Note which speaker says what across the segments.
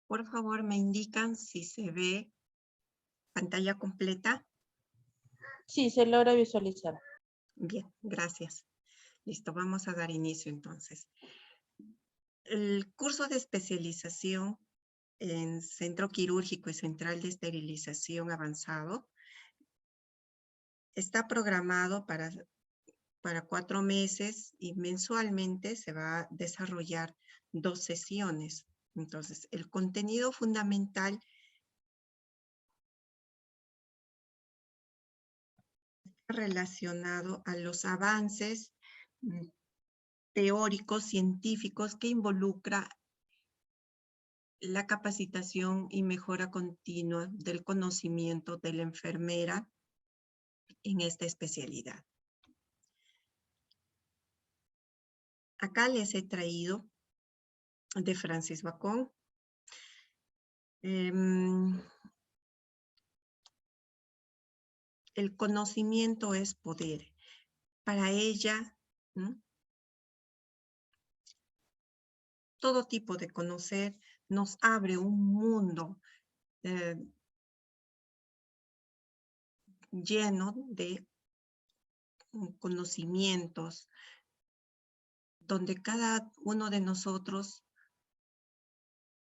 Speaker 1: Por favor, me indican si se ve pantalla completa.
Speaker 2: Sí, se logra visualizar.
Speaker 1: Bien, gracias. Listo, vamos a dar inicio entonces. El curso de especialización en Centro Quirúrgico y Central de Esterilización Avanzado está programado para 4 meses y mensualmente se va a desarrollar 2 sesiones. Entonces, el contenido fundamental está relacionado a los avances teóricos, científicos que involucra la capacitación y mejora continua del conocimiento de la enfermera en esta especialidad. Acá les he traído de Francis Bacon. El conocimiento es poder. Para ella, ¿no?, todo tipo de conocer nos abre un mundo lleno de conocimientos, donde cada uno de nosotros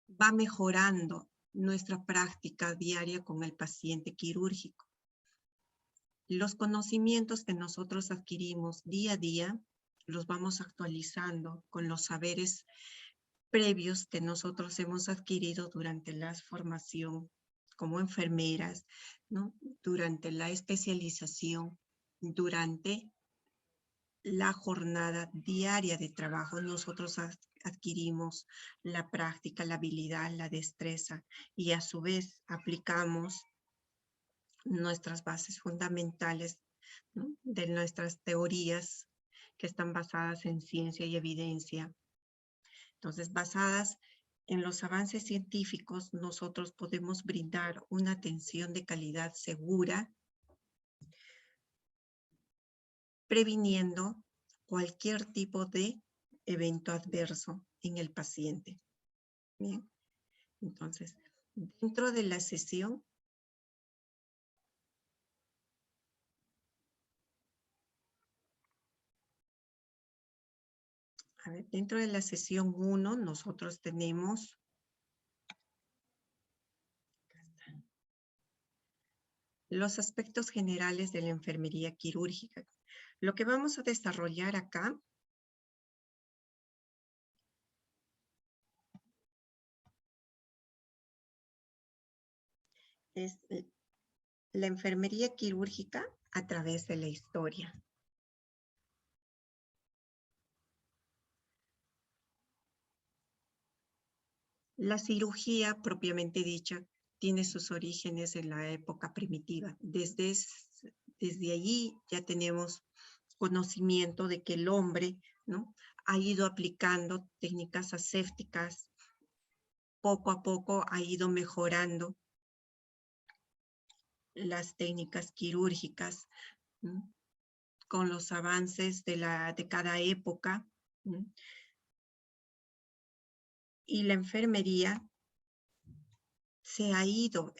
Speaker 1: va mejorando nuestra práctica diaria con el paciente quirúrgico. Los conocimientos que nosotros adquirimos día a día los vamos actualizando con los saberes previos que nosotros hemos adquirido durante la formación como enfermeras, ¿no?, durante la especialización, durante la jornada diaria de trabajo. Nosotros adquirimos la práctica, la habilidad, la destreza y a su vez aplicamos nuestras bases fundamentales, ¿no?, de nuestras teorías que están basadas en ciencia y evidencia. Entonces, basadas en los avances científicos, nosotros podemos brindar una atención de calidad segura, previniendo cualquier tipo de evento adverso en el paciente. Bien, entonces, dentro de la sesión, dentro de la sesión 1, nosotros tenemos los aspectos generales de la enfermería quirúrgica. Lo que vamos a desarrollar acá es la enfermería quirúrgica a través de la historia. La cirugía, propiamente dicha, tiene sus orígenes en la época primitiva. Desde allí ya tenemos conocimiento de que el hombre, ¿no?, ha ido aplicando técnicas asépticas, poco a poco ha ido mejorando las técnicas quirúrgicas, ¿no?, con los avances de cada época, ¿no?, y la enfermería se ha ido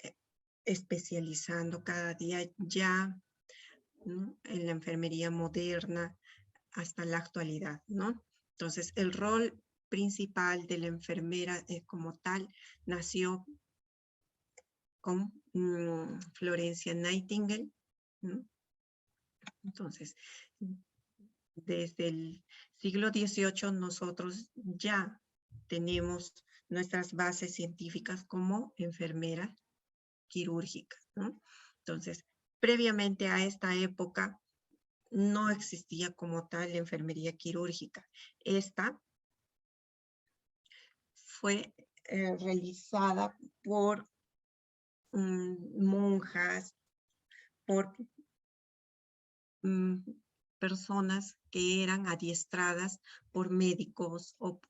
Speaker 1: especializando cada día ya, ¿no?, en la enfermería moderna hasta la actualidad, ¿no? Entonces, el rol principal de la enfermera como tal nació con Florencia Nightingale, ¿no? Entonces, desde el siglo XVIII nosotros ya tenemos nuestras bases científicas como enfermera quirúrgica, ¿no? Entonces, previamente a esta época no existía como tal la enfermería quirúrgica. Esta fue realizada por monjas, por personas que eran adiestradas por médicos o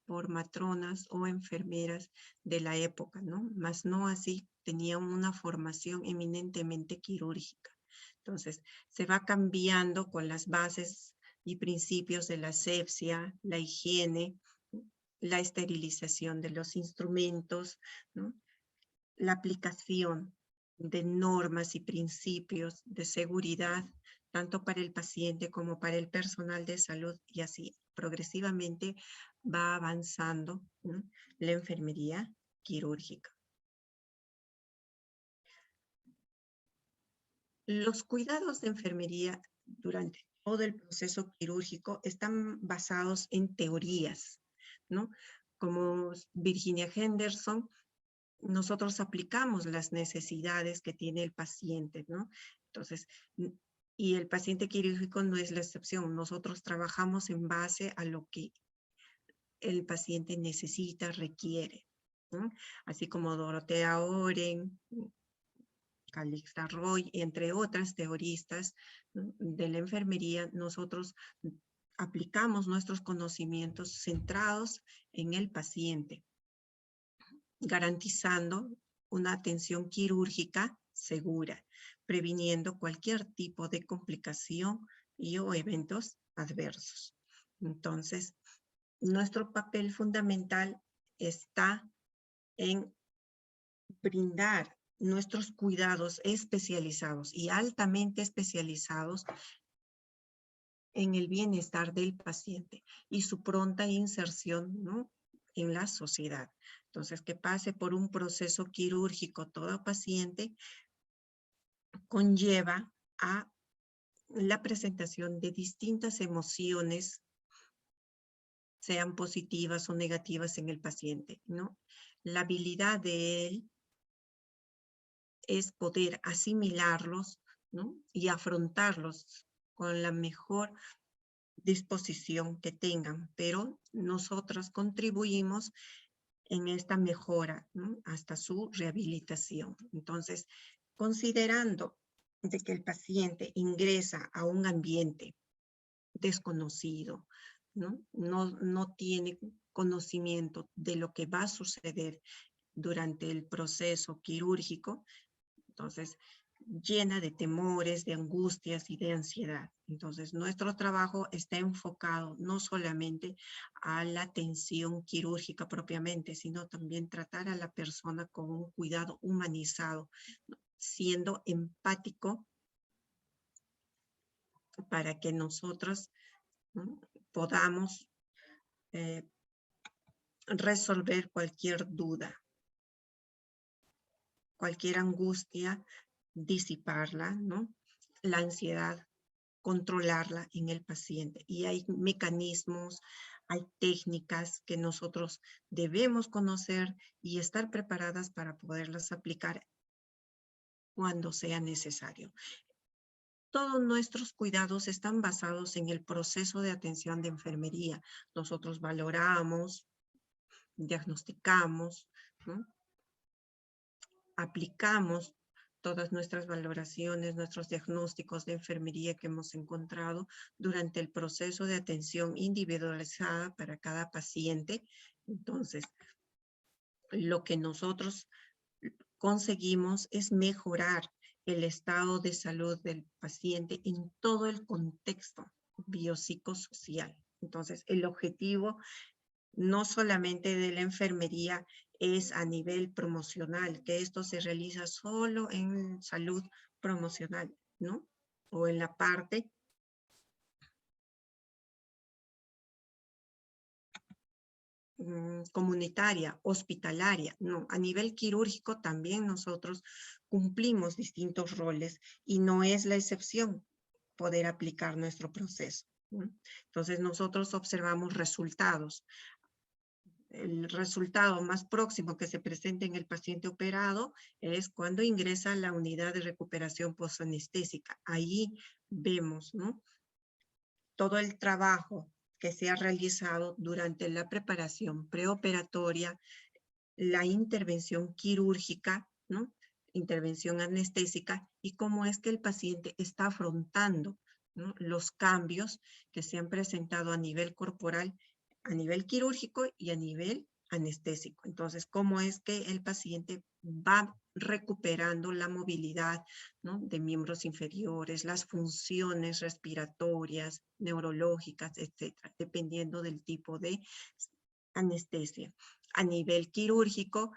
Speaker 1: por matronas o enfermeras de la época, ¿no? Mas no así, tenían una formación eminentemente quirúrgica. Entonces, se va cambiando con las bases y principios de la asepsia, la higiene, la esterilización de los instrumentos, ¿no? La aplicación de normas y principios de seguridad, tanto para el paciente como para el personal de salud, y así progresivamente va avanzando, ¿no?, la enfermería quirúrgica. Los cuidados de enfermería durante todo el proceso quirúrgico están basados en teorías, ¿no? Como Virginia Henderson, nosotros aplicamos las necesidades que tiene el paciente, ¿no? Entonces, y el paciente quirúrgico no es la excepción. Nosotros trabajamos en base a lo que el paciente necesita, requiere, ¿no? Así como Dorothea Oren, Calixa Roy, entre otras teoristas, ¿no?, de la enfermería, nosotros aplicamos nuestros conocimientos centrados en el paciente, garantizando una atención quirúrgica segura, previniendo cualquier tipo de complicación o eventos adversos. Entonces, nuestro papel fundamental está en brindar nuestros cuidados especializados y altamente especializados en el bienestar del paciente y su pronta inserción, ¿no?, en la sociedad. Entonces, que pase por un proceso quirúrgico todo paciente conlleva a la presentación de distintas emociones, sean positivas o negativas en el paciente, ¿no? La habilidad de él es poder asimilarlos, ¿no?, y afrontarlos con la mejor disposición que tengan, pero nosotros contribuimos en esta mejora, ¿no?, hasta su rehabilitación. Entonces, considerando de que el paciente ingresa a un ambiente desconocido, ¿no? No tiene conocimiento de lo que va a suceder durante el proceso quirúrgico, entonces llena de temores, de angustias y de ansiedad. Entonces, nuestro trabajo está enfocado no solamente a la atención quirúrgica propiamente, sino también tratar a la persona con un cuidado humanizado, ¿no?, siendo empático para que nosotros, ¿no?, podamos resolver cualquier duda, cualquier angustia, disiparla, ¿no?, la ansiedad, controlarla en el paciente. Y hay mecanismos, hay técnicas que nosotros debemos conocer y estar preparadas para poderlas aplicar cuando sea necesario. Todos nuestros cuidados están basados en el proceso de atención de enfermería. Nosotros valoramos, diagnosticamos, ¿no?, aplicamos todas nuestras valoraciones, nuestros diagnósticos de enfermería que hemos encontrado durante el proceso de atención individualizada para cada paciente. Entonces, lo que nosotros conseguimos es mejorar el estado de salud del paciente en todo el contexto biopsicosocial. Entonces, el objetivo no solamente de la enfermería es a nivel promocional, que esto se realiza solo en salud promocional, ¿no?, o en la parte comunitaria, hospitalaria, no, a nivel quirúrgico también nosotros cumplimos distintos roles y no es la excepción poder aplicar nuestro proceso, ¿no? Entonces nosotros observamos resultados. El resultado más próximo que se presenta en el paciente operado es cuando ingresa a la unidad de recuperación posanestésica. Ahí vemos, ¿no?, todo el trabajo que se ha realizado durante la preparación preoperatoria, la intervención quirúrgica, ¿no?, intervención anestésica, y cómo es que el paciente está afrontando, ¿no?, los cambios que se han presentado a nivel corporal, a nivel quirúrgico y a nivel anestésico. Entonces, cómo es que el paciente va recuperando la movilidad, ¿no?, de miembros inferiores, las funciones respiratorias, neurológicas, etcétera, dependiendo del tipo de anestesia. A nivel quirúrgico,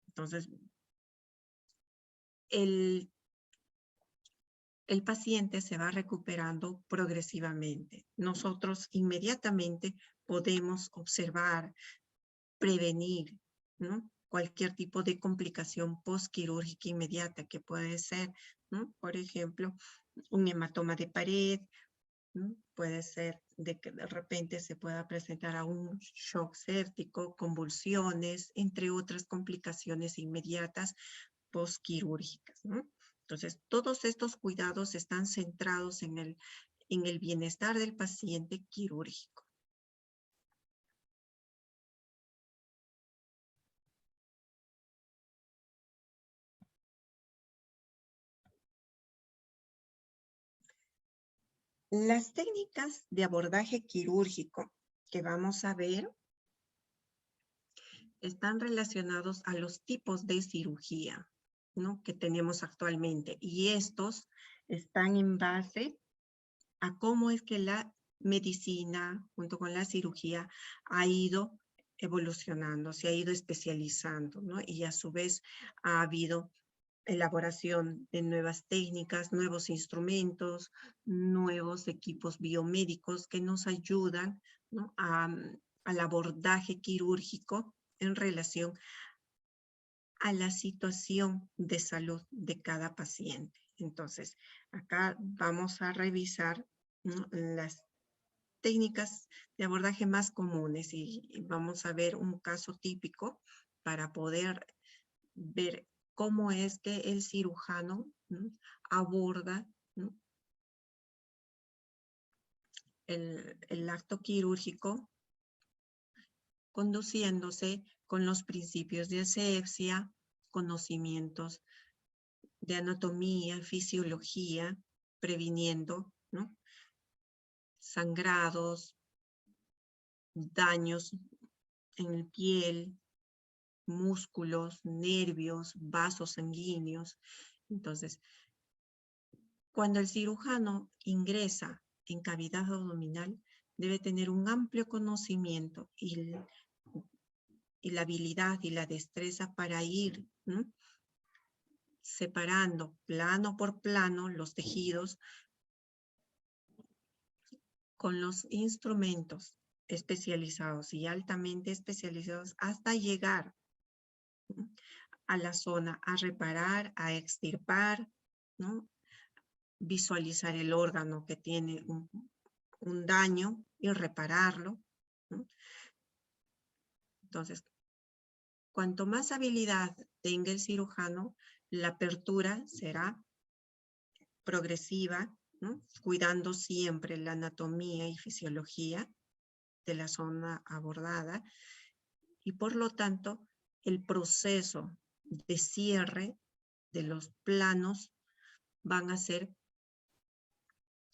Speaker 1: entonces, el paciente se va recuperando progresivamente. Nosotros inmediatamente podemos observar, prevenir, ¿no?, cualquier tipo de complicación postquirúrgica inmediata que puede ser, ¿no?, por ejemplo, un hematoma de pared, ¿no? Puede ser de que de repente se pueda presentar a un shock séptico, convulsiones, entre otras complicaciones inmediatas postquirúrgicas, ¿no? Entonces, todos estos cuidados están centrados en el bienestar del paciente quirúrgico. Las técnicas de abordaje quirúrgico que vamos a ver están relacionados a los tipos de cirugía, ¿no?, que tenemos actualmente. Y estos están en base a cómo es que la medicina, junto con la cirugía, ha ido evolucionando, se ha ido especializando, ¿no? Y a su vez ha habido elaboración de nuevas técnicas, nuevos instrumentos, nuevos equipos biomédicos que nos ayudan, ¿no?, al abordaje quirúrgico en relación a la situación de salud de cada paciente. Entonces, acá vamos a revisar, ¿no?, las técnicas de abordaje más comunes y vamos a ver un caso típico para poder ver cómo es que el cirujano, ¿no?, aborda, ¿no?, el acto quirúrgico conduciéndose con los principios de asepsia, conocimientos de anatomía, fisiología, previniendo, ¿no?, sangrados, daños en la piel, músculos, nervios, vasos sanguíneos. Entonces, cuando el cirujano ingresa en cavidad abdominal, debe tener un amplio conocimiento y la habilidad y la destreza para ir, ¿no?, separando plano por plano los tejidos con los instrumentos especializados y altamente especializados hasta llegar, ¿no?, a la zona, a reparar, a extirpar, ¿no?, visualizar el órgano que tiene un daño y repararlo, ¿no? Entonces, cuanto más habilidad tenga el cirujano, la apertura será progresiva, ¿no?, cuidando siempre la anatomía y fisiología de la zona abordada y por lo tanto el proceso de cierre de los planos van a ser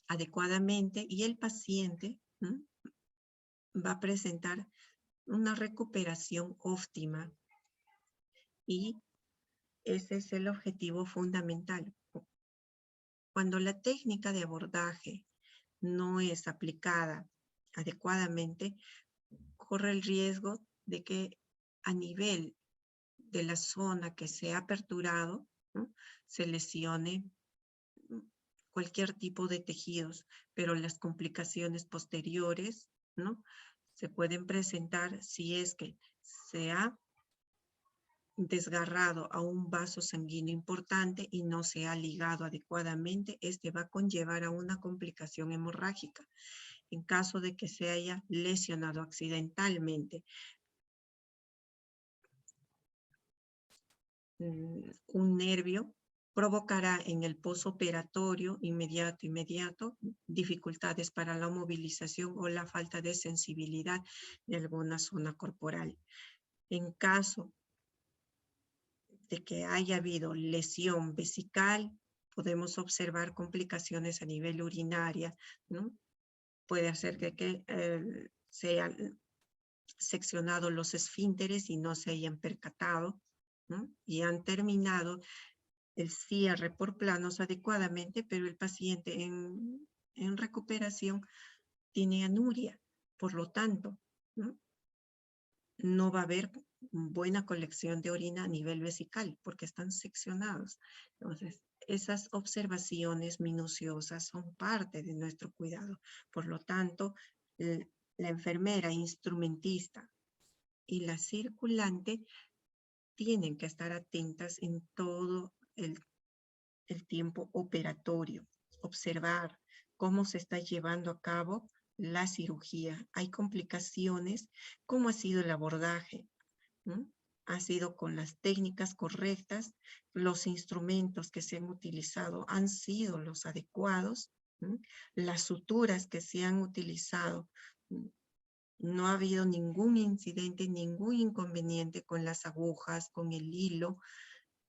Speaker 1: adecuadamente y el paciente, ¿no?, va a presentar una recuperación óptima y ese es el objetivo fundamental. Cuando la técnica de abordaje no es aplicada adecuadamente, corre el riesgo de que a nivel de la zona que se ha aperturado, ¿no?, se lesione cualquier tipo de tejidos, pero las complicaciones posteriores, ¿no?, se pueden presentar si es que se ha desgarrado a un vaso sanguíneo importante y no se ha ligado adecuadamente, este va a conllevar a una complicación hemorrágica. En caso de que se haya lesionado accidentalmente un nervio, provocará en el posoperatorio inmediato dificultades para la movilización o la falta de sensibilidad de alguna zona corporal. En caso de que haya habido lesión vesical, podemos observar complicaciones a nivel urinaria, ¿no? Puede hacer que se hayan seccionado los esfínteres y no se hayan percatado, ¿no?, y han terminado el cierre por planos adecuadamente, pero el paciente en recuperación tiene anuria, por lo tanto, ¿no?, no va a haber buena colección de orina a nivel vesical porque están seccionados. Entonces, esas observaciones minuciosas son parte de nuestro cuidado. Por lo tanto, la enfermera instrumentista y la circulante tienen que estar atentas en todo el tiempo operatorio, observar cómo se está llevando a cabo la cirugía. Hay complicaciones, cómo ha sido el abordaje, ¿no? Ha sido con las técnicas correctas, los instrumentos que se han utilizado han sido los adecuados, ¿no? Las suturas que se han utilizado, no ha habido ningún incidente, ningún inconveniente con las agujas, con el hilo,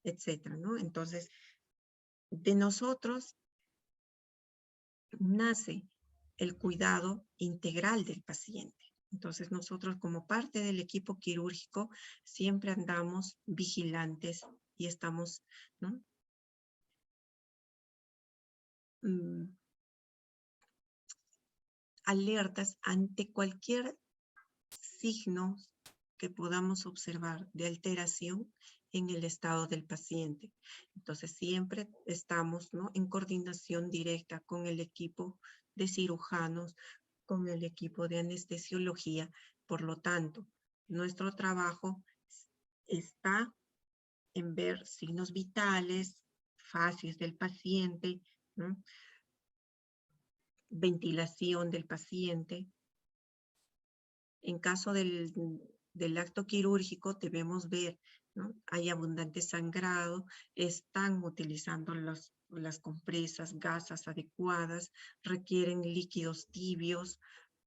Speaker 1: etcétera, ¿no? Entonces, de nosotros nace el cuidado integral del paciente. Entonces nosotros como parte del equipo quirúrgico siempre andamos vigilantes y estamos, ¿no? Alertas ante cualquier signo que podamos observar de alteración en el estado del paciente. Entonces siempre estamos, ¿no?, en coordinación directa con el equipo de cirujanos, con el equipo de anestesiología. Por lo tanto, nuestro trabajo está en ver signos vitales, fases del paciente, ¿no?, ventilación del paciente. En caso del acto quirúrgico debemos ver, ¿no?, hay abundante sangrado, están utilizando las compresas, gasas adecuadas, requieren líquidos tibios,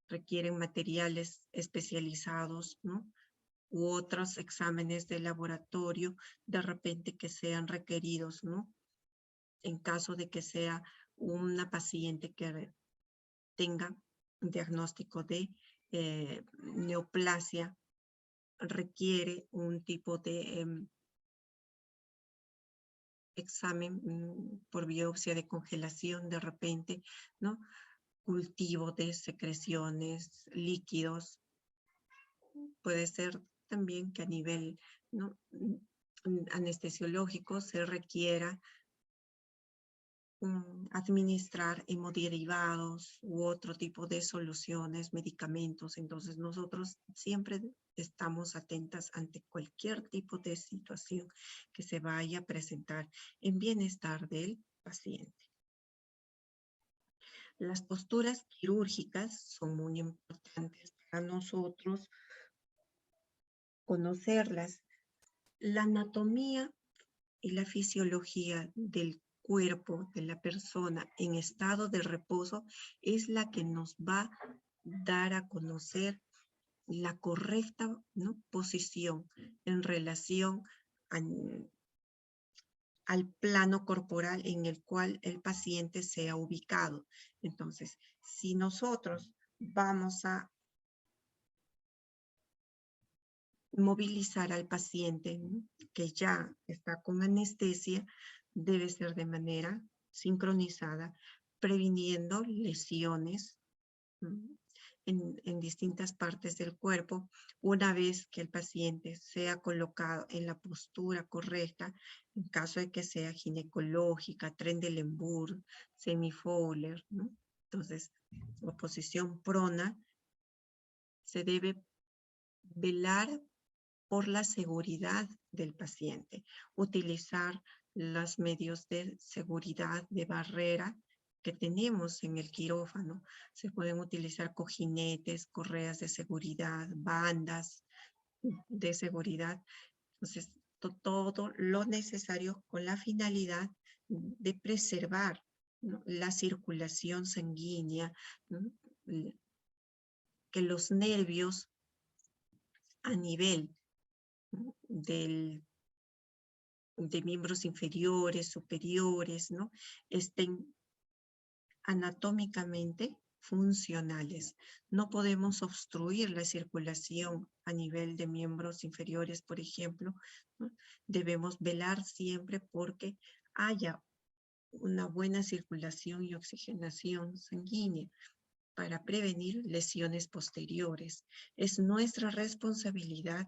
Speaker 1: requieren materiales especializados, ¿no?, u otros exámenes de laboratorio de repente que sean requeridos, ¿no?, en caso de que sea una paciente que tenga un diagnóstico de neoplasia, requiere un tipo de examen por biopsia de congelación de repente, ¿no?, cultivo de secreciones, líquidos. Puede ser también que a nivel, ¿no?, anestesiológico se requiera administrar hemoderivados u otro tipo de soluciones, medicamentos. Entonces nosotros siempre estamos atentas ante cualquier tipo de situación que se vaya a presentar en bienestar del paciente. Las posturas quirúrgicas son muy importantes para nosotros conocerlas. La anatomía y la fisiología del cuerpo de la persona en estado de reposo es la que nos va a dar a conocer la correcta, ¿no?, posición en relación al plano corporal en el cual el paciente sea ubicado. Entonces, si nosotros vamos a movilizar al paciente, ¿no?, que ya está con anestesia, debe ser de manera sincronizada, previniendo lesiones, ¿no?, en distintas partes del cuerpo. Una vez que el paciente sea colocado en la postura correcta, en caso de que sea ginecológica, Trendelenburg, semi-Fowler, ¿no? Entonces, la posición prona, se debe velar por la seguridad del paciente, utilizar los medios de seguridad, de barrera que tenemos en el quirófano. Se pueden utilizar cojinetes, correas de seguridad, bandas de seguridad. Entonces, todo lo necesario con la finalidad de preservar, ¿no?, la circulación sanguínea, ¿no?, que los nervios a nivel, ¿no?, de miembros inferiores, superiores, ¿no?, estén anatómicamente funcionales. No podemos obstruir la circulación a nivel de miembros inferiores, por ejemplo, ¿no? Debemos velar siempre porque haya una buena circulación y oxigenación sanguínea. para prevenir lesiones posteriores. Es nuestra responsabilidad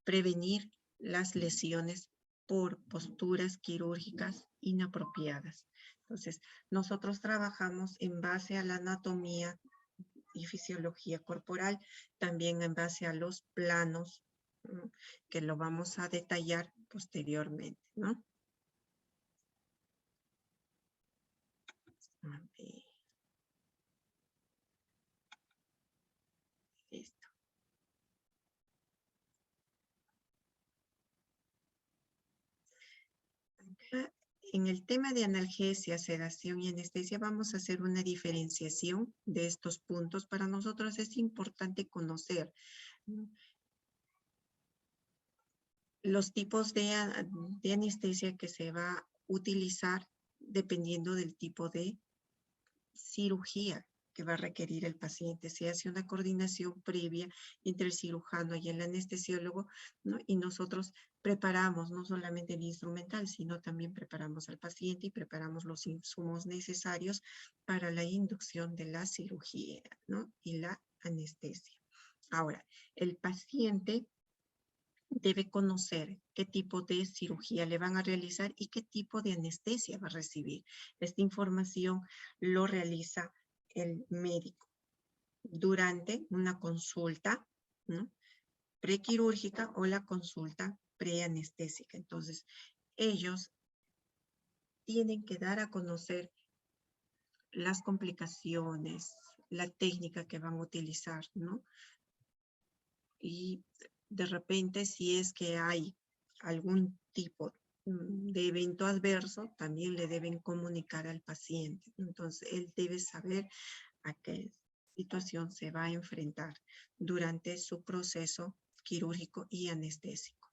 Speaker 1: prevenir las lesiones por posturas quirúrgicas inapropiadas. Entonces, nosotros trabajamos en base a la anatomía y fisiología corporal, también en base a los planos, ¿no?, que lo vamos a detallar posteriormente, ¿no? A ver. Listo. Acá, en el tema de analgesia, sedación y anestesia, vamos a hacer una diferenciación de estos puntos. Para nosotros es importante conocer, ¿no?, los tipos de anestesia que se va a utilizar dependiendo del tipo de cirugía que va a requerir el paciente. Se hace una coordinación previa entre el cirujano y el anestesiólogo, ¿no? Y nosotros preparamos no solamente el instrumental, sino también preparamos al paciente y preparamos los insumos necesarios para la inducción de la cirugía, ¿no?, y la anestesia. Ahora, el paciente debe conocer qué tipo de cirugía le van a realizar y qué tipo de anestesia va a recibir. Esta información lo realiza el médico durante una consulta, ¿no?, prequirúrgica o la consulta preanestésica. Entonces, ellos tienen que dar a conocer las complicaciones, la técnica que van a utilizar, ¿no? Y de repente, si es que hay algún tipo de evento adverso, también le deben comunicar al paciente. Entonces, él debe saber a qué situación se va a enfrentar durante su proceso quirúrgico y anestésico.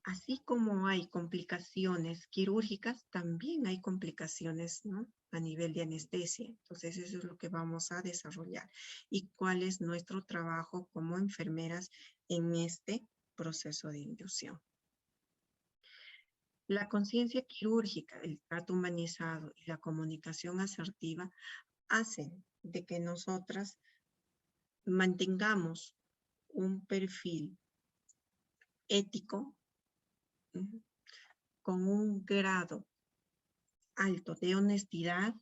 Speaker 1: Así como hay complicaciones quirúrgicas, también hay complicaciones, ¿no?, a nivel de anestesia. Entonces, eso es lo que vamos a desarrollar. ¿Y cuál es nuestro trabajo como enfermeras en este proceso de inducción? La conciencia quirúrgica, el trato humanizado y la comunicación asertiva hacen de que nosotras mantengamos un perfil ético, con un grado alto de honestidad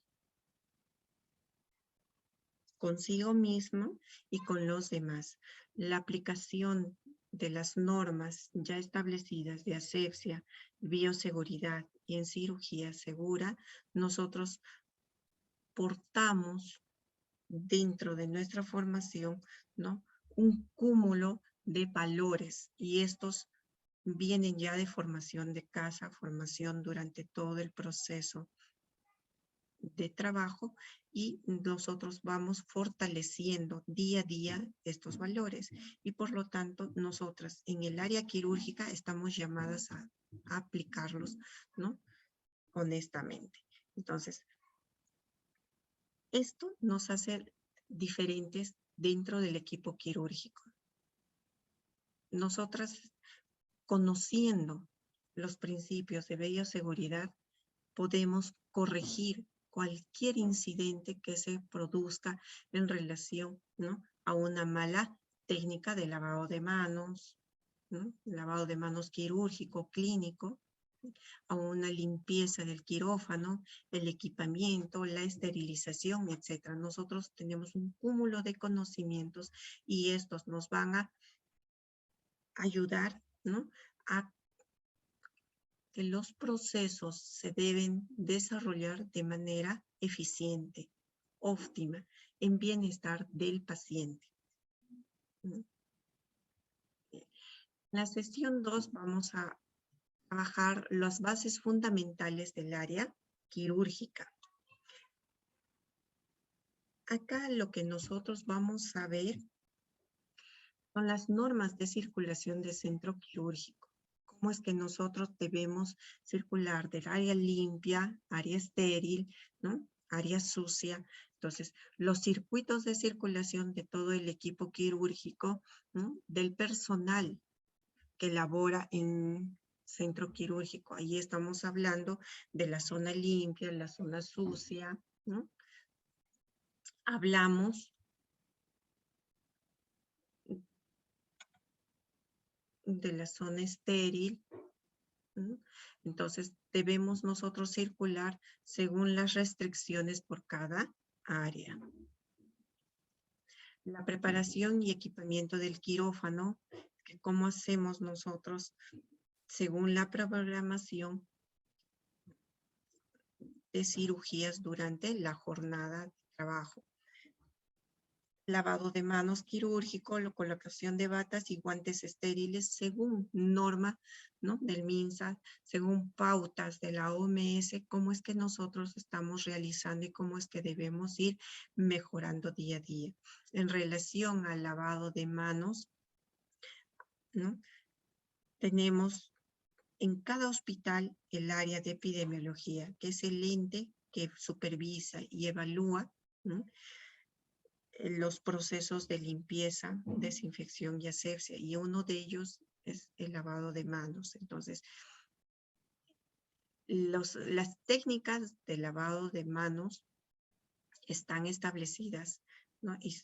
Speaker 1: consigo mismo y con los demás. La aplicación de las normas ya establecidas de asepsia, bioseguridad y en cirugía segura, nosotros portamos dentro de nuestra formación, ¿no?, un cúmulo de valores, y estos vienen ya de formación de casa, formación durante todo el proceso de trabajo, y nosotros vamos fortaleciendo día a día estos valores. Y por lo tanto, nosotras en el área quirúrgica estamos llamadas a aplicarlos, ¿no?, honestamente. Entonces, esto nos hace diferentes dentro del equipo quirúrgico. Nosotras, conociendo los principios de bioseguridad, podemos corregir cualquier incidente que se produzca en relación, ¿no?, a una mala técnica de lavado de manos, ¿no?, lavado de manos quirúrgico, clínico, a una limpieza del quirófano, el equipamiento, la esterilización, etc. Nosotros tenemos un cúmulo de conocimientos y estos nos van a ayudar, ¿no?, a que los procesos se deben desarrollar de manera eficiente, óptima, en bienestar del paciente. En la sesión 2 vamos a trabajar las bases fundamentales del área quirúrgica. Acá lo que nosotros vamos a ver son las normas de circulación del centro quirúrgico. Cómo es que nosotros debemos circular del área limpia, área estéril, ¿no?, área sucia. Entonces, los circuitos de circulación de todo el equipo quirúrgico, ¿no?, del personal que labora en centro quirúrgico. Ahí estamos hablando de la zona limpia, la zona sucia, ¿no? Hablamos de la zona estéril, ¿no? Entonces, debemos nosotros circular según las restricciones por cada área. La preparación y equipamiento del quirófano, que cómo hacemos nosotros según la programación de cirugías durante la jornada de trabajo. Lavado de manos quirúrgico, la colocación de batas y guantes estériles según norma, ¿no?, del MINSA, según pautas de la OMS, cómo es que nosotros estamos realizando y cómo es que debemos ir mejorando día a día. En relación al lavado de manos, ¿no?, tenemos en cada hospital el área de epidemiología, que es el ente que supervisa y evalúa, ¿no?, los procesos de limpieza, desinfección y asepsia, y uno de ellos es el lavado de manos. Entonces, las técnicas de lavado de manos están establecidas, ¿no?, y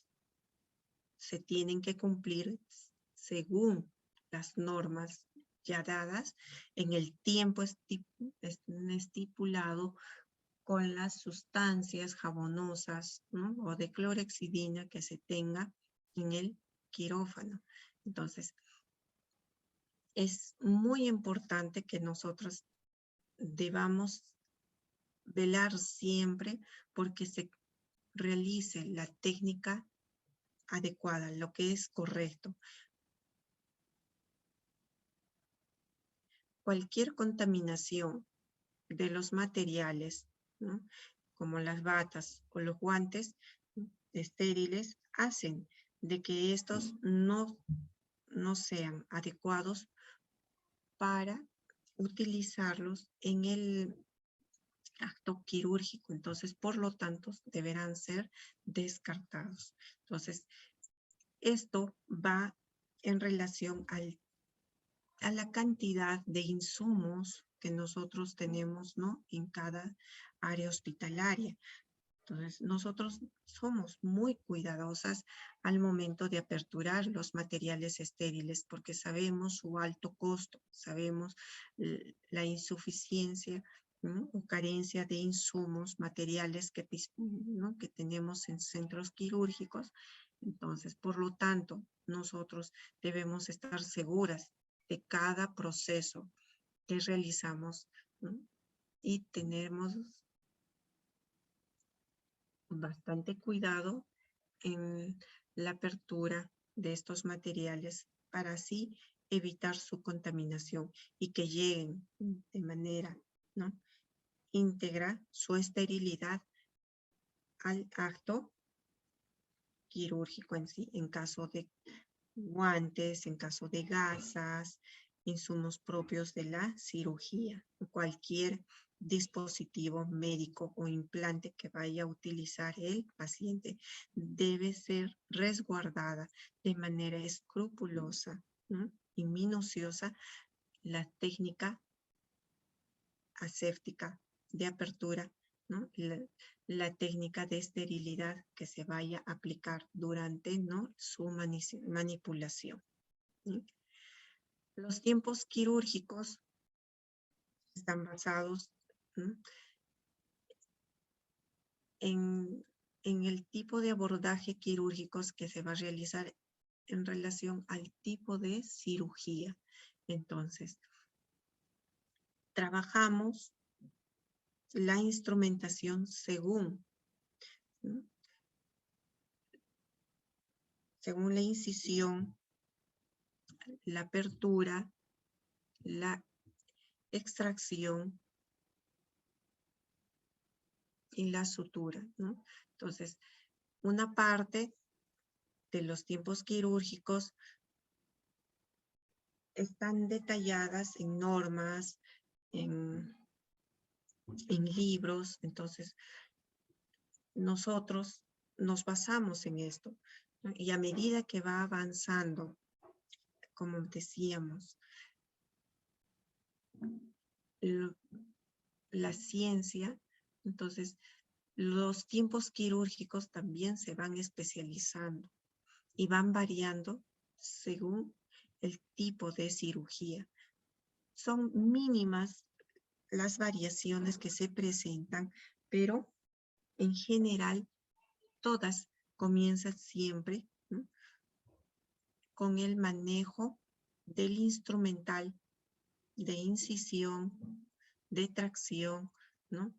Speaker 1: se tienen que cumplir según las normas ya dadas en el tiempo estipulado con las sustancias jabonosas, ¿no?, o de clorexidina que se tenga en el quirófano. Entonces, es muy importante que nosotros debamos velar siempre porque se realice la técnica adecuada, lo que es correcto. Cualquier contaminación de los materiales, ¿no?, como las batas o los guantes, ¿no?, estériles, hacen de que estos no sean adecuados para utilizarlos en el acto quirúrgico. Entonces, por lo tanto, deberán ser descartados. Entonces, esto va en relación a la cantidad de insumos que nosotros tenemos, ¿no?, en cada área hospitalaria. Entonces, nosotros somos muy cuidadosas al momento de aperturar los materiales estériles porque sabemos su alto costo, sabemos la insuficiencia, ¿no?, o carencia de insumos materiales ¿no?, que tenemos en centros quirúrgicos. Entonces, por lo tanto, nosotros debemos estar seguras de cada proceso que realizamos, ¿no?, y tenemos bastante cuidado en la apertura de estos materiales para así evitar su contaminación y que lleguen de manera, ¿no?, íntegra su esterilidad al acto quirúrgico en sí, en caso de guantes, en caso de gasas, insumos propios de la cirugía, cualquier dispositivo médico o implante que vaya a utilizar el paciente debe ser resguardada de manera escrupulosa, ¿no?, y minuciosa la técnica aséptica de apertura, ¿no?, la técnica de esterilidad que se vaya a aplicar durante, ¿no?, su manipulación, ¿sí? Los tiempos quirúrgicos están basados, ¿no?, en el tipo de abordaje quirúrgicos que se va a realizar en relación al tipo de cirugía. Entonces, trabajamos la instrumentación según, ¿no?, según la incisión, la apertura, la extracción y la sutura, ¿no? Entonces, una parte de los tiempos quirúrgicos están detalladas en normas, en libros. Entonces, nosotros nos basamos en esto, ¿no? Y a medida que va avanzando, como decíamos, la ciencia, entonces los tiempos quirúrgicos también se van especializando y van variando según el tipo de cirugía. Son mínimas las variaciones que se presentan, pero en general todas comienzan siempre, ¿no?, con el manejo del instrumental de incisión, de tracción, ¿no?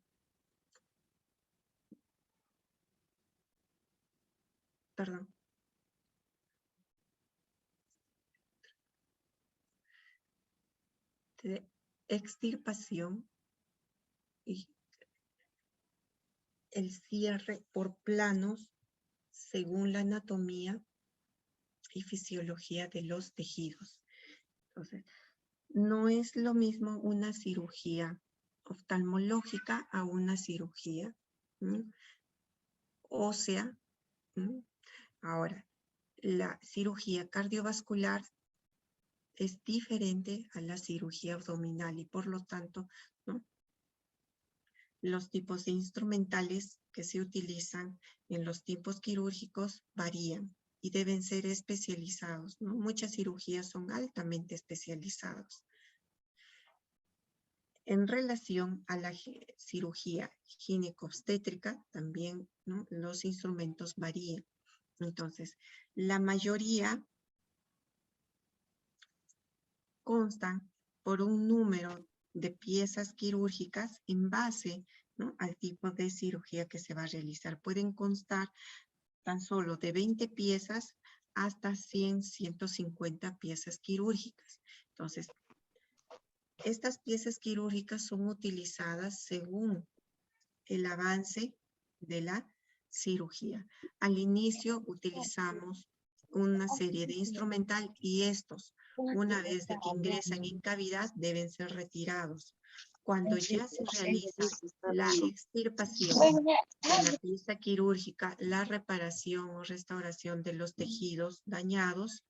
Speaker 1: Perdón. De extirpación y el cierre por planos según la anatomía y fisiología de los tejidos. Entonces, no es lo mismo una cirugía oftalmológica a una cirugía ósea. Ahora, la cirugía cardiovascular es diferente a la cirugía abdominal y por lo tanto, ¿no?, los tipos de instrumentales que se utilizan en los tiempos quirúrgicos varían y deben ser especializados, ¿no? Muchas cirugías son altamente especializadas. En relación a la cirugía ginecobstétrica, también, ¿no?, los instrumentos varían. Entonces, la mayoría constan por un número de piezas quirúrgicas en base, ¿no?, al tipo de cirugía que se va a realizar. Pueden constar tan solo de 20 piezas hasta 100, 150 piezas quirúrgicas. Entonces, estas piezas quirúrgicas son utilizadas según el avance de la cirugía. Al inicio utilizamos una serie de instrumental y estos, una vez de que ingresan en cavidad, deben ser retirados. Cuando ya se realiza la extirpación de la pieza quirúrgica, la reparación o restauración de los tejidos dañados,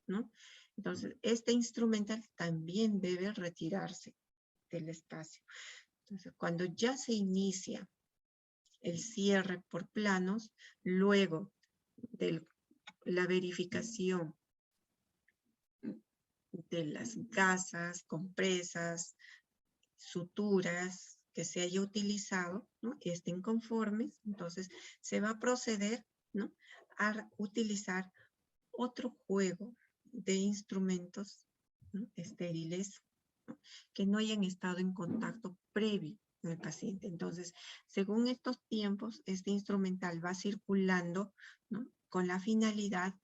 Speaker 1: ¿no?, entonces este instrumental también debe retirarse del espacio. Entonces, cuando ya se inicia el cierre por planos, luego de la verificación de las gasas, compresas, suturas que se haya utilizado, ¿no?, estén conformes, entonces se va a proceder, ¿no?, a utilizar otro juego de instrumentos, ¿no?, estériles, ¿no?, que no hayan estado en contacto previo con el paciente. Entonces, según estos tiempos, este instrumental va circulando, ¿no?, con la finalidad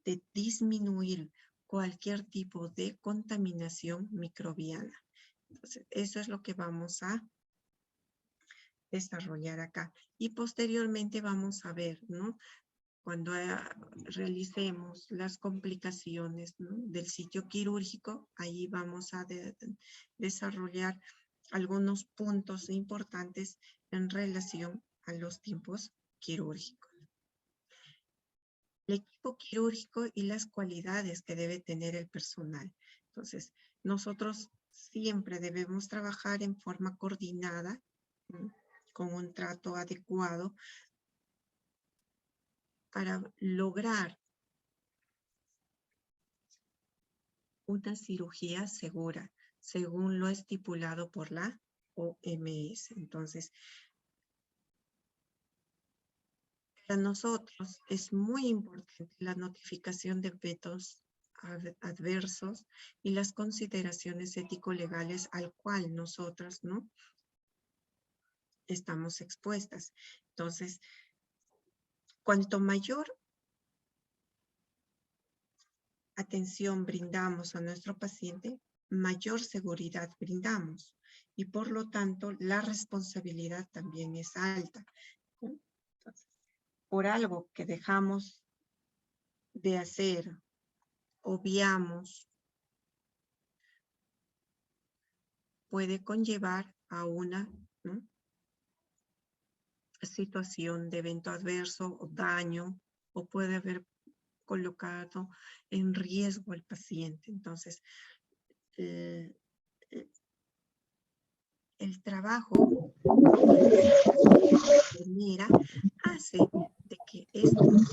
Speaker 1: de disminuir cualquier tipo de contaminación microbiana. Entonces, eso es lo que vamos a desarrollar acá. Y posteriormente vamos a ver, ¿no?, cuando realicemos las complicaciones, ¿no?, del sitio quirúrgico, ahí vamos a desarrollar algunos puntos importantes en relación a los tiempos quirúrgicos. El equipo quirúrgico y las cualidades que debe tener el personal. Entonces, nosotros siempre debemos trabajar en forma coordinada, ¿no?, con un trato adecuado para lograr una cirugía segura, según lo estipulado por la OMS. Entonces, para nosotros es muy importante la notificación de eventos adversos y las consideraciones ético-legales al cual nosotras, ¿no?, estamos expuestas. Entonces, cuanto mayor atención brindamos a nuestro paciente, mayor seguridad brindamos y por lo tanto la responsabilidad también es alta, ¿no? Entonces, por algo que dejamos de hacer, obviamos, puede conllevar a una, ¿no?, situación de evento adverso o daño, o puede haber colocado en riesgo al paciente. Entonces, el trabajo enfermera hace de que estos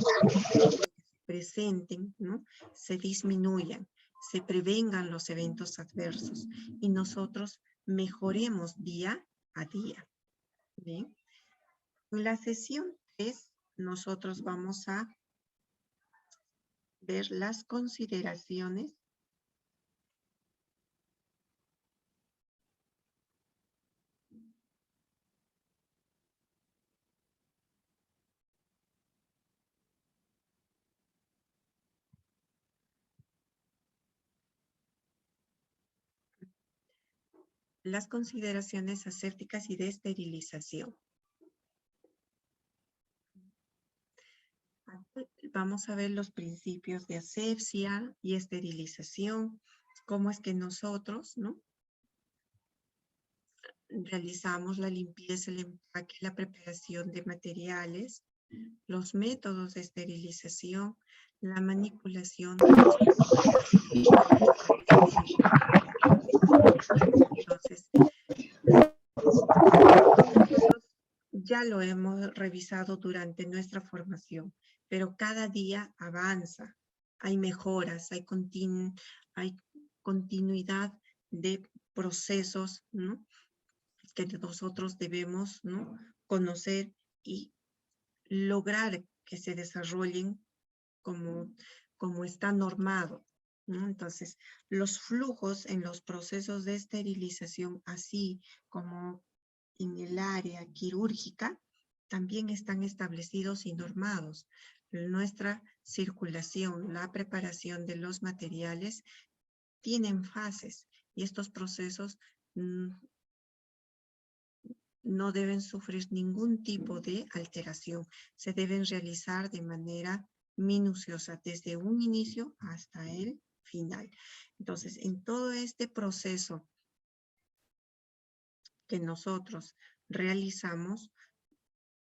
Speaker 1: se presenten, ¿no? Se disminuyan, se prevengan los eventos adversos y nosotros mejoremos día a día. ¿Bien? En la sesión 3 nosotros vamos a ver las consideraciones asépticas y de esterilización. Vamos a ver los principios de asepsia y esterilización, cómo es que nosotros, ¿no?, realizamos la limpieza, el empaque, la preparación de materiales, los métodos de esterilización, la manipulación de los Entonces, ya lo hemos revisado durante nuestra formación, pero cada día avanza, hay mejoras, hay continuidad de procesos, ¿no?, que nosotros debemos, ¿no?, conocer y lograr que se desarrollen como está normado, ¿no? Entonces, los flujos en los procesos de esterilización, así como en el área quirúrgica, también están establecidos y normados. Nuestra circulación, la preparación de los materiales tienen fases y estos procesos no deben sufrir ningún tipo de alteración. Se deben realizar de manera minuciosa desde un inicio hasta el final. Entonces, en todo este proceso que nosotros realizamos,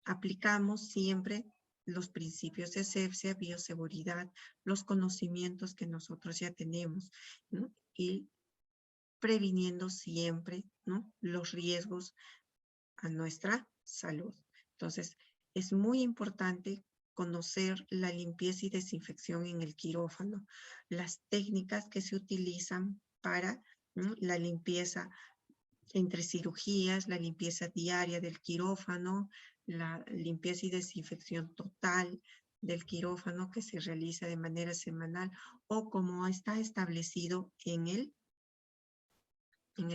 Speaker 1: aplicamos siempre los principios de asepsia, bioseguridad, los conocimientos que nosotros ya tenemos, ¿no?, y previniendo siempre, ¿no?, los riesgos a nuestra salud. Entonces, es muy importante conocer la limpieza y desinfección en el quirófano, las técnicas que se utilizan para, ¿no?, la limpieza entre cirugías, la limpieza diaria del quirófano, la limpieza y desinfección total del quirófano que se realiza de manera semanal o como está establecido en el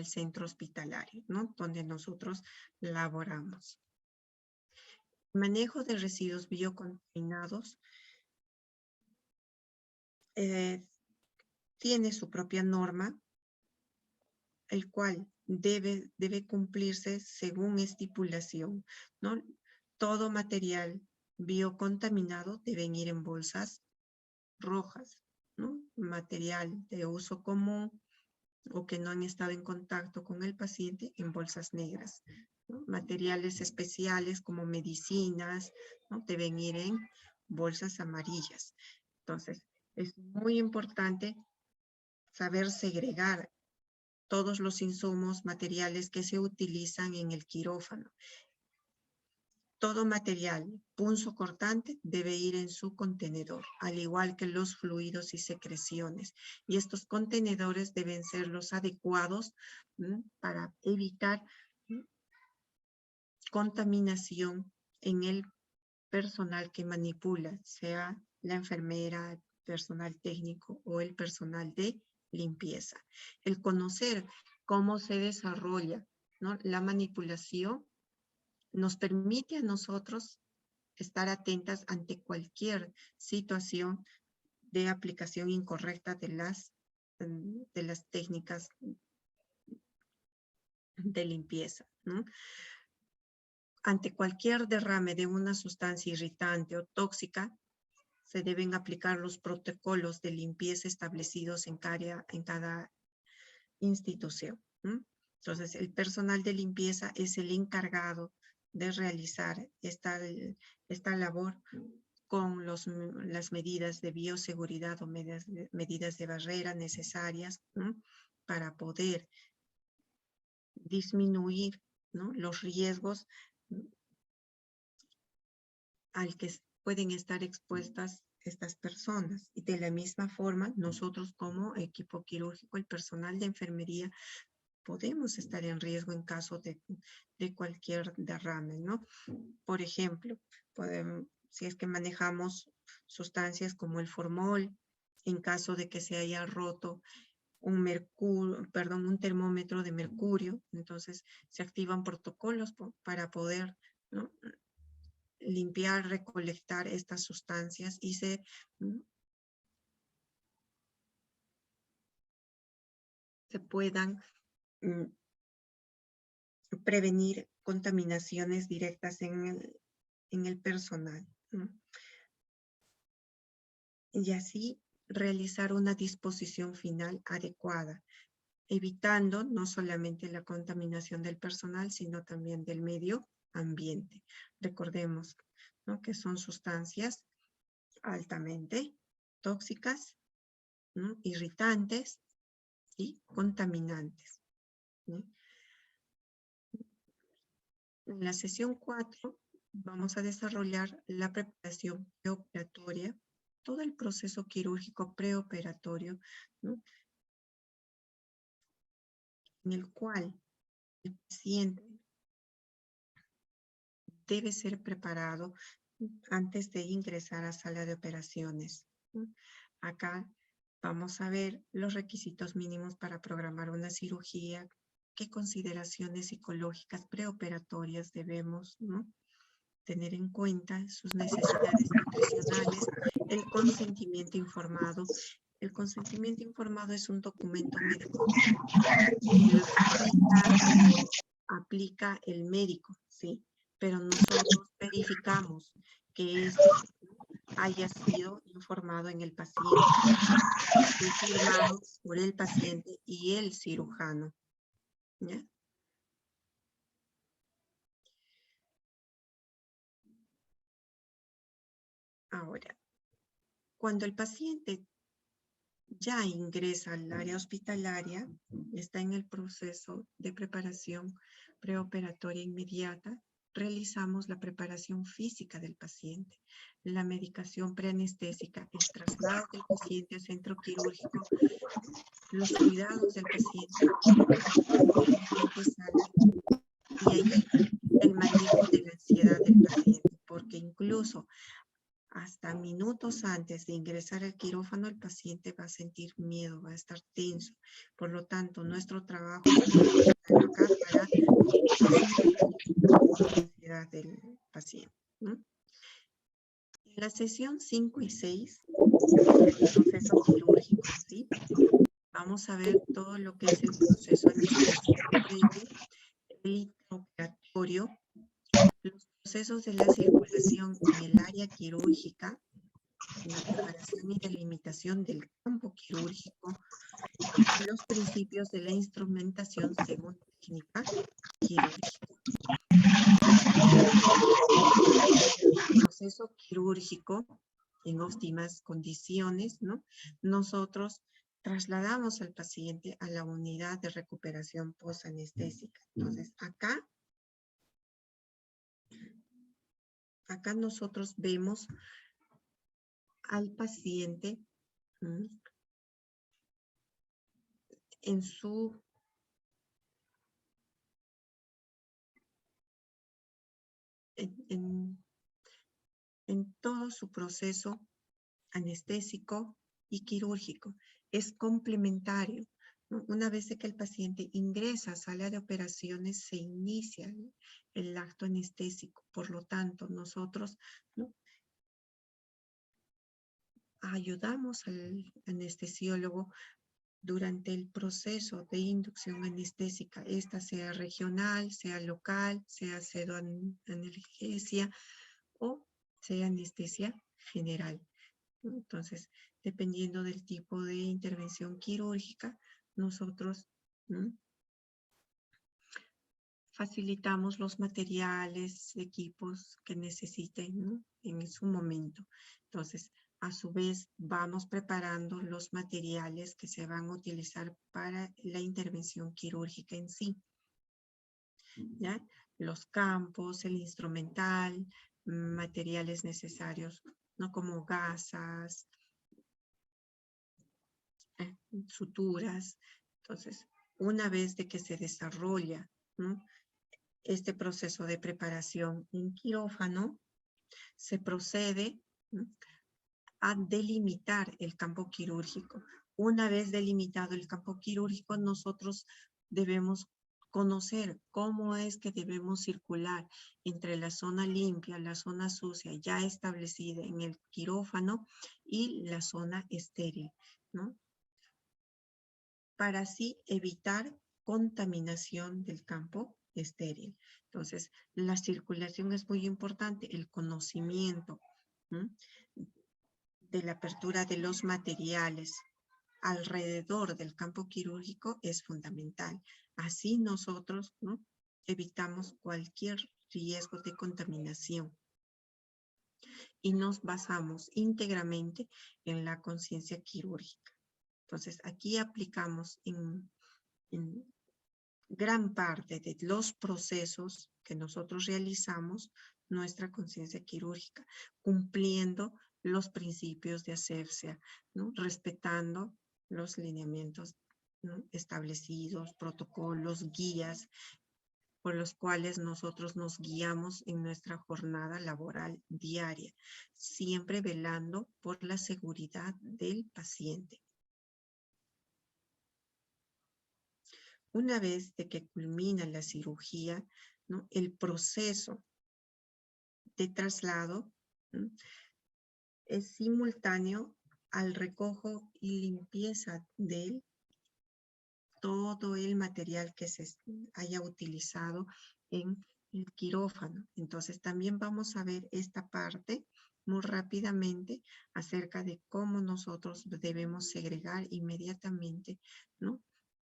Speaker 1: centro hospitalario, ¿no?, donde nosotros laboramos. Manejo de residuos biocontaminados tiene su propia norma, el cual debe cumplirse según estipulación, ¿no? Todo material biocontaminado deben ir en bolsas rojas, ¿no? Material de uso común o que no han estado en contacto con el paciente en bolsas negras, ¿no? Materiales especiales como medicinas, ¿no?, deben ir en bolsas amarillas. Entonces, es muy importante saber segregar todos los insumos materiales que se utilizan en el quirófano. Todo material punzocortante debe ir en su contenedor, al igual que los fluidos y secreciones. Y estos contenedores deben ser los adecuados para evitar contaminación en el personal que manipula, sea la enfermera, personal técnico o el personal de limpieza. El conocer cómo se desarrolla, ¿no?, la manipulación nos permite a nosotros estar atentas ante cualquier situación de aplicación incorrecta de las técnicas de limpieza, ¿no? Ante cualquier derrame de una sustancia irritante o tóxica, se deben aplicar los protocolos de limpieza establecidos en cada institución, ¿no? Entonces, el personal de limpieza es el encargado de realizar esta labor con las medidas de bioseguridad o medidas de barrera necesarias, ¿no?, para poder disminuir, ¿no?, los riesgos al que pueden estar expuestas estas personas. Y de la misma forma, nosotros como equipo quirúrgico, el personal de enfermería, podemos estar en riesgo en caso de cualquier derrame, ¿no? Por ejemplo, si es que manejamos sustancias como el formol, en caso de que se haya roto un termómetro de mercurio, entonces se activan protocolos para poder, ¿no?, limpiar, recolectar estas sustancias y se puedan prevenir contaminaciones directas en el personal, ¿no? Y así realizar una disposición final adecuada, evitando no solamente la contaminación del personal, sino también del medio ambiente. Recordemos, ¿no?, que son sustancias altamente tóxicas, ¿no?, irritantes y contaminantes, ¿no? En la sesión 4 vamos a desarrollar la preparación preoperatoria, todo el proceso quirúrgico preoperatorio, ¿no?, en el cual el paciente debe ser preparado antes de ingresar a sala de operaciones, ¿no? Acá vamos a ver los requisitos mínimos para programar una cirugía, qué consideraciones psicológicas preoperatorias debemos, ¿no?, tener en cuenta, sus necesidades nutricionales, el consentimiento informado. El consentimiento informado es un documento médico que lo aplica el médico, ¿sí? Pero nosotros verificamos que este haya sido informado en el paciente, firmado por el paciente y el cirujano, ¿ya? Ahora, cuando el paciente ya ingresa al área hospitalaria, está en el proceso de preparación preoperatoria inmediata, realizamos la preparación física del paciente, la medicación preanestésica, el traslado del paciente al centro quirúrgico, los cuidados del paciente, y ahí el manejo de la ansiedad del paciente, porque incluso hasta minutos antes de ingresar al quirófano, el paciente va a sentir miedo, va a estar tenso. Por lo tanto, nuestro trabajo es acá para la ansiedad del paciente, ¿no? En la sesión 5 y 6, el proceso quirúrgico, ¿sí? Vamos a ver todo lo que es el proceso anestésico previo, el intraoperatorio, los procesos de la circulación en el área quirúrgica, la preparación y delimitación del campo quirúrgico, los principios de la instrumentación según técnica quirúrgica. El proceso quirúrgico en óptimas condiciones, ¿no? Nosotros trasladamos al paciente a la unidad de recuperación posanestésica. Entonces, acá nosotros vemos al paciente en todo su proceso anestésico y quirúrgico. Es complementario, ¿no? Una vez que el paciente ingresa a sala de operaciones, se inicia el acto anestésico. Por lo tanto, nosotros, ¿no?, ayudamos al anestesiólogo durante el proceso de inducción anestésica, esta sea regional, sea local, sea pseudoanalgesia o sea anestesia general. Entonces, dependiendo del tipo de intervención quirúrgica, nosotros, ¿no?, facilitamos los materiales, equipos que necesiten, ¿no?, en su momento. Entonces, a su vez, vamos preparando los materiales que se van a utilizar para la intervención quirúrgica en sí. ¿ya? Los campos, el instrumental, materiales necesarios, ¿no? Como gasas, suturas. Entonces, una vez de que se desarrolla, ¿no?, este proceso de preparación en quirófano, se procede, ¿no?, a delimitar el campo quirúrgico. Una vez delimitado el campo quirúrgico, nosotros debemos conocer cómo es que debemos circular entre la zona limpia, la zona sucia ya establecida en el quirófano y la zona estéril, ¿no?, para así evitar contaminación del campo estéril. Entonces, la circulación es muy importante, el conocimiento, ¿no?, de la apertura de los materiales alrededor del campo quirúrgico es fundamental. Así nosotros, ¿no?, evitamos cualquier riesgo de contaminación y nos basamos íntegramente en la conciencia quirúrgica. Entonces, aquí aplicamos en gran parte de los procesos que nosotros realizamos nuestra conciencia quirúrgica, cumpliendo los principios de asepsia, ¿no?, respetando los lineamientos, ¿no?, establecidos, protocolos, guías, por los cuales nosotros nos guiamos en nuestra jornada laboral diaria, siempre velando por la seguridad del paciente. Una vez de que culmina la cirugía, ¿no?, el proceso de traslado, ¿no?, es simultáneo al recojo y limpieza de todo el material que se haya utilizado en el quirófano. Entonces también vamos a ver esta parte muy rápidamente acerca de cómo nosotros debemos segregar inmediatamente, ¿no?,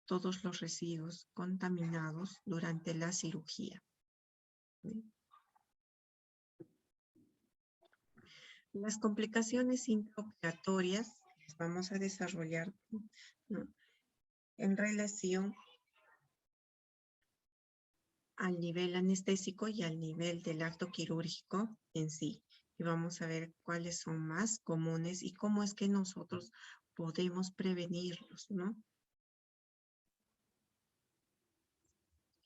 Speaker 1: todos los residuos contaminados durante la cirugía. ¿Sí? Las complicaciones intraoperatorias las vamos a desarrollar, ¿no?, en relación al nivel anestésico y al nivel del acto quirúrgico en sí. Y vamos a ver cuáles son más comunes y cómo es que nosotros podemos prevenirlos, ¿no?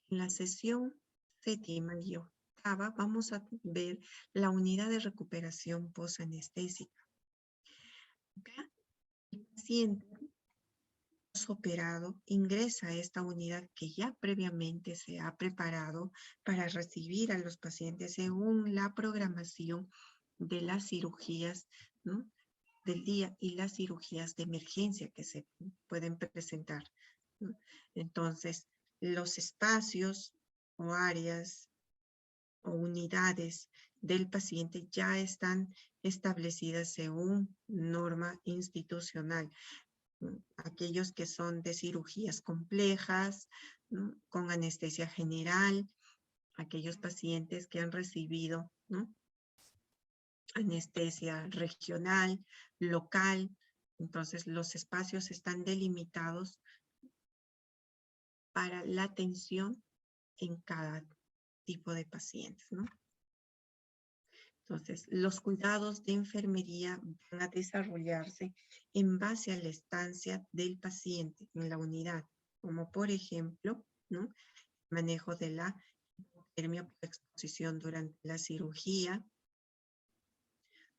Speaker 1: En la sesión séptima y octava vamos a ver la unidad de recuperación posanestésica. Acá el paciente operado ingresa a esta unidad que ya previamente se ha preparado para recibir a los pacientes según la programación de las cirugías, ¿no?, del día y las cirugías de emergencia que se pueden presentar, ¿no? Entonces, los espacios o áreas o unidades del paciente ya están establecidas según norma institucional. Aquellos que son de cirugías complejas, ¿no?, con anestesia general, aquellos pacientes que han recibido, ¿no?, anestesia regional, local. Entonces, los espacios están delimitados para la atención en cada tipo de pacientes, ¿no? Entonces, los cuidados de enfermería van a desarrollarse en base a la estancia del paciente en la unidad, como por ejemplo, ¿no?, manejo de la hipotermia por exposición durante la cirugía,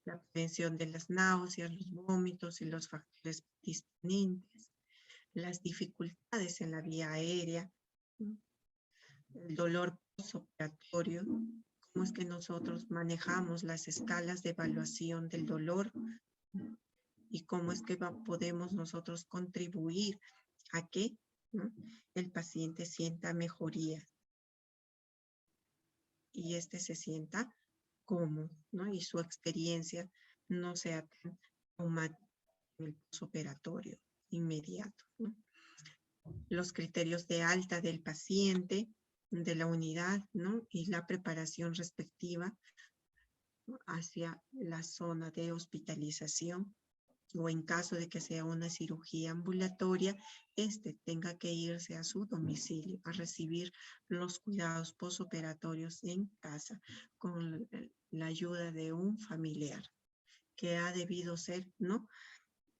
Speaker 1: la prevención de las náuseas, los vómitos y los factores disponentes, las dificultades en la vía aérea, ¿no?, el dolor postoperatorio, cómo es que nosotros manejamos las escalas de evaluación del dolor y cómo es que podemos nosotros contribuir a que, ¿no?, el paciente sienta mejoría y se sienta cómodo, ¿no?, y su experiencia no sea tan traumática en el postoperatorio inmediato, ¿no? Los criterios de alta del paciente, de la unidad, ¿no?, y la preparación respectiva, ¿no?, hacia la zona de hospitalización. o en caso de que sea una cirugía ambulatoria, tenga que irse a su domicilio a recibir los cuidados postoperatorios en casa con la ayuda de un familiar que ha debido ser, ¿no?,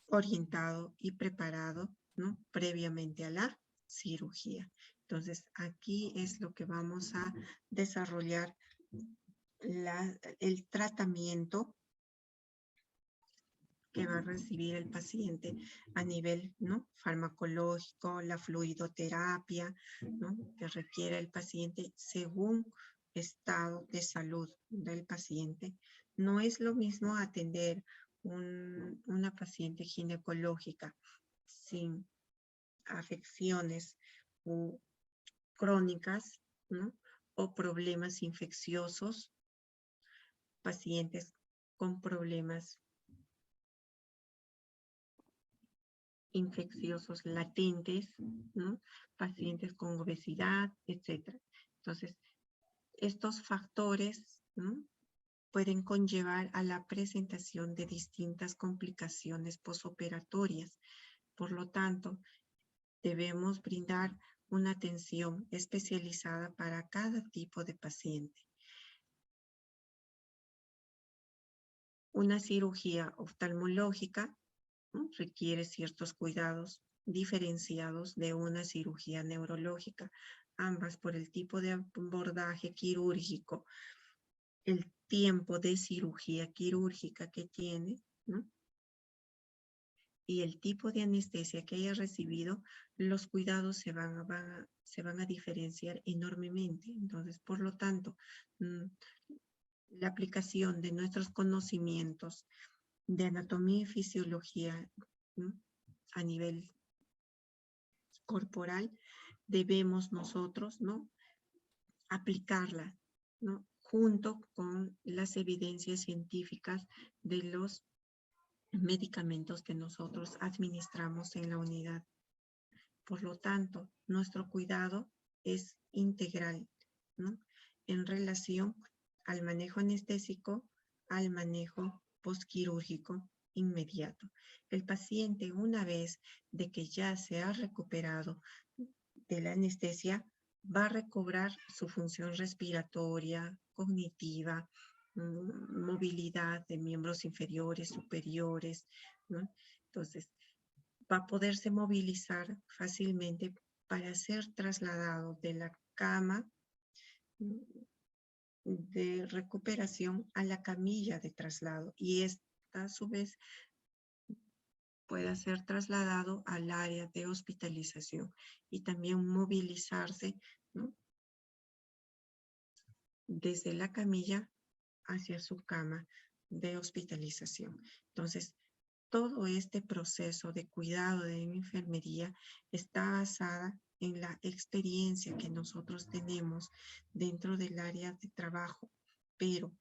Speaker 1: orientado y preparado, ¿no?, previamente a la cirugía. Entonces, aquí es lo que vamos a desarrollar el tratamiento que va a recibir el paciente a nivel, ¿no?, farmacológico, la fluidoterapia, ¿no?, que requiere el paciente según estado de salud del paciente. No es lo mismo atender una paciente ginecológica sin afecciones crónicas, ¿no?, o problemas infecciosos, pacientes con problemas infecciosos latentes, ¿no?, pacientes con obesidad, etc. Entonces, estos factores, ¿no?, pueden conllevar a la presentación de distintas complicaciones posoperatorias. Por lo tanto, debemos brindar una atención especializada para cada tipo de paciente. Una cirugía oftalmológica, ¿no?, requiere ciertos cuidados diferenciados de una cirugía neurológica, ambas por el tipo de abordaje quirúrgico, el tiempo de cirugía quirúrgica que tiene, ¿no?, y el tipo de anestesia que haya recibido, los cuidados se van a diferenciar enormemente. Entonces, por lo tanto, la aplicación de nuestros conocimientos de anatomía y fisiología, ¿no?, a nivel corporal, debemos nosotros, ¿no?, aplicarla, ¿no?, junto con las evidencias científicas de los medicamentos que nosotros administramos en la unidad. Por lo tanto, nuestro cuidado es integral, ¿no?, en relación al manejo anestésico, al manejo postquirúrgico inmediato. El paciente, una vez de que ya se ha recuperado de la anestesia, va a recobrar su función respiratoria, cognitiva, movilidad de miembros inferiores, superiores, ¿no? Entonces, va a poderse movilizar fácilmente para ser trasladado de la cama de recuperación a la camilla de traslado, y esta a su vez pueda ser trasladado al área de hospitalización y también movilizarse, ¿no?, desde la camilla hacia su cama de hospitalización. Entonces, todo este proceso de cuidado de enfermería está basada en la experiencia que nosotros tenemos dentro del área de trabajo, pero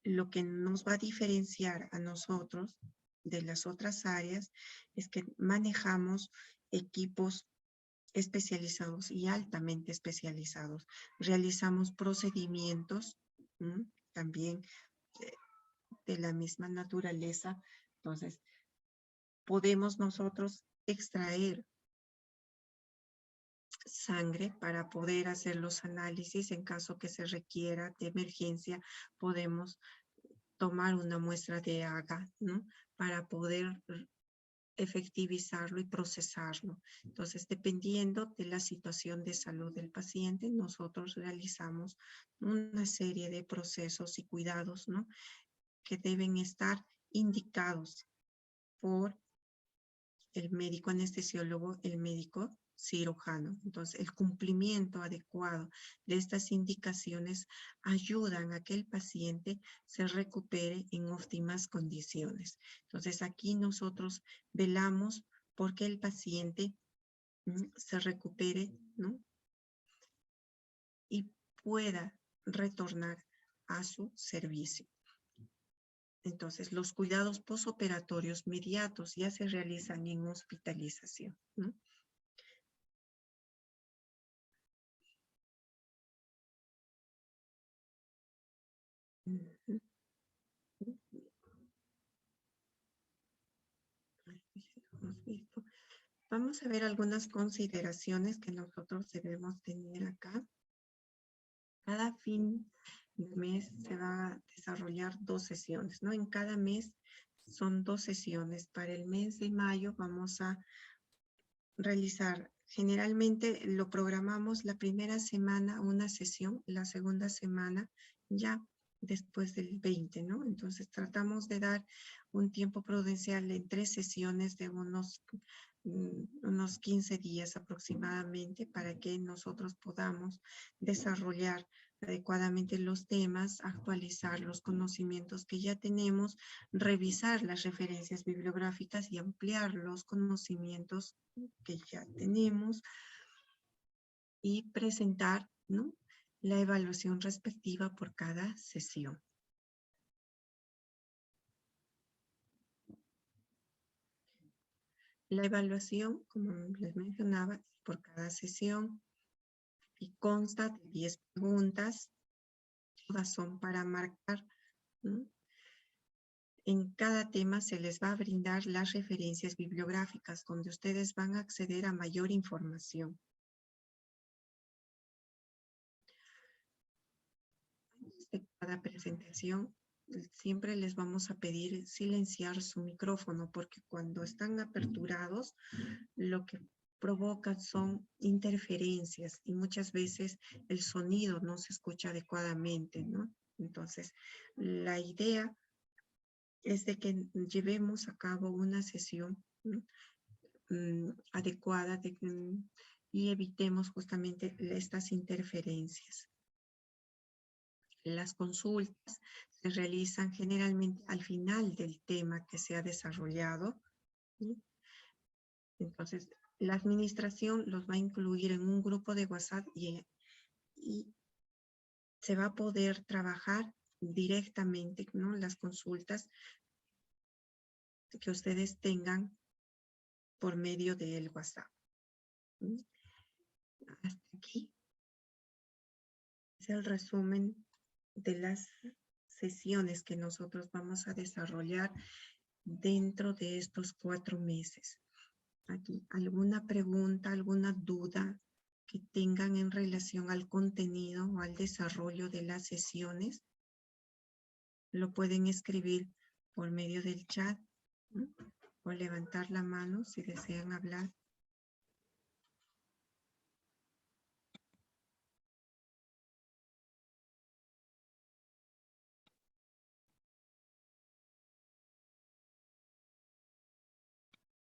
Speaker 1: lo que nos va a diferenciar a nosotros de las otras áreas es que manejamos equipos especializados y altamente especializados. Realizamos procedimientos también de la misma naturaleza. Entonces, podemos nosotros extraer sangre para poder hacer los análisis en caso que se requiera de emergencia. Podemos tomar una muestra de AGA, ¿no?, para poder efectivizarlo y procesarlo. Entonces, dependiendo de la situación de salud del paciente, nosotros realizamos una serie de procesos y cuidados, ¿no?, que deben estar indicados por el médico anestesiólogo, el médico cirujano. Entonces, el cumplimiento adecuado de estas indicaciones ayudan a que el paciente se recupere en óptimas condiciones. Entonces, aquí nosotros velamos por que el paciente se recupere, ¿no?, y pueda retornar a su servicio. Entonces, los cuidados posoperatorios inmediatos ya se realizan en hospitalización, ¿no? Vamos a ver algunas consideraciones que nosotros debemos tener acá. Cada fin de mes se va a desarrollar 2 sesiones, ¿no? En cada mes son 2 sesiones. Para el mes de mayo vamos a realizar, generalmente lo programamos la primera semana una sesión, la segunda semana ya después del 20, ¿no? Entonces tratamos de dar un tiempo prudencial en 3 sesiones de unos 15 días aproximadamente para que nosotros podamos desarrollar adecuadamente los temas, actualizar los conocimientos que ya tenemos, revisar las referencias bibliográficas y ampliar los conocimientos que ya tenemos y presentar, ¿no?, la evaluación respectiva por cada sesión. La evaluación, como les mencionaba, por cada sesión y consta de 10 preguntas. Todas son para marcar, ¿no? En cada tema se les va a brindar las referencias bibliográficas donde ustedes van a acceder a mayor información. Antes de cada presentación, siempre les vamos a pedir silenciar su micrófono porque cuando están aperturados, lo que provocan son interferencias y muchas veces el sonido no se escucha adecuadamente, ¿no? Entonces, la idea es de que llevemos a cabo una sesión, ¿no?, adecuada y evitemos justamente estas interferencias. Las consultas se realizan generalmente al final del tema que se ha desarrollado, ¿sí? Entonces, la administración los va a incluir en un grupo de WhatsApp y se va a poder trabajar directamente, ¿no?, las consultas que ustedes tengan por medio del WhatsApp. ¿Sí? Hasta aquí es el resumen de las sesiones que nosotros vamos a desarrollar dentro de estos 4 meses. Aquí, ¿alguna pregunta, alguna duda que tengan en relación al contenido o al desarrollo de las sesiones? Lo pueden escribir por medio del chat, ¿no?, o levantar la mano si desean hablar.